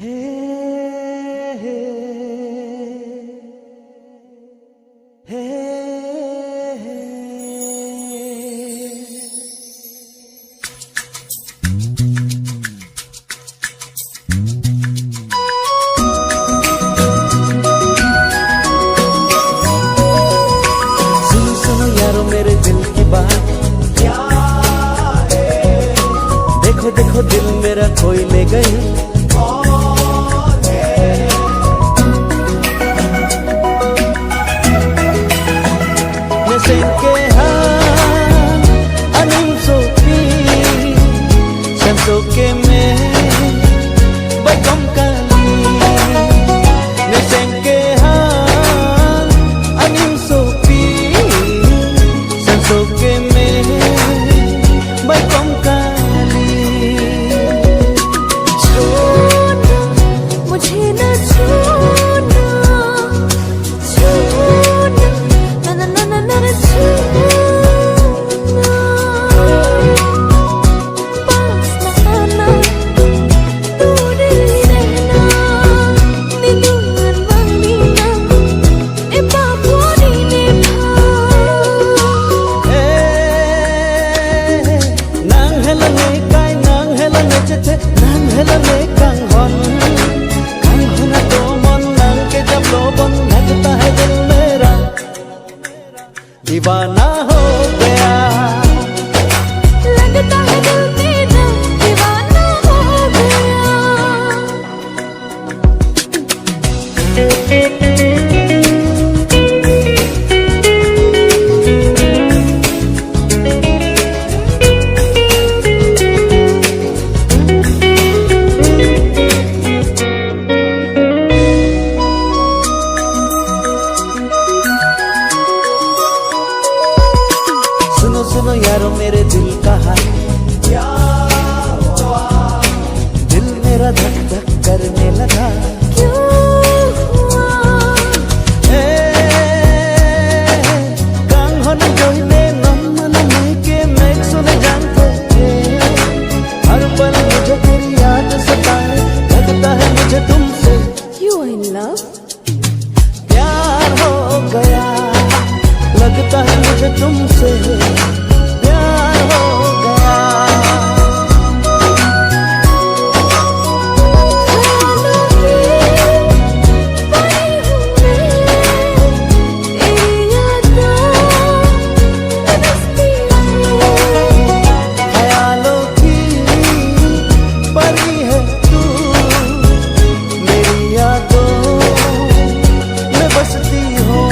हे हे हे सुनो सुनो यारो मेरे दिल की बात क्या है। देखो देखो दिल मेरा कोई ले गई que anim sopi santo que me bay công kali ne sen que anim sopi santo que me bay công kali छोड़ना मुझे न छोड़ना छोड़ना ना ना ना ना ना छोड़ना पास न आना दूर ही रहना निलुंgan wanita ipapuni nipah nang helane kai nang helane chethe nang helane kang hon to mon nang ke jab lobon लगता है दिल मेरा दीवाना हो गया लगता है दिल मेरा दीवाना हो सुनो सुनो यारो मेरे दिल का हाल क्या हुआ? दिल मेरा धक धक करने लगा क्यों हुआ कांग होने जोइले नमन में के मैं सुने जानते हर पल मुझे तेरी याद सताए लगता है मुझे तुमसे You are in love प्यार हो गया लगता है मुझे तुमसे प्यार हो गया ख्यालों की परी है तू मेरी यादों में बसती हो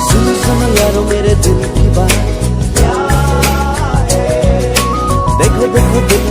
सुनो सुनो यारो मेरे दिल की बात क्या है। देखो देखो दिल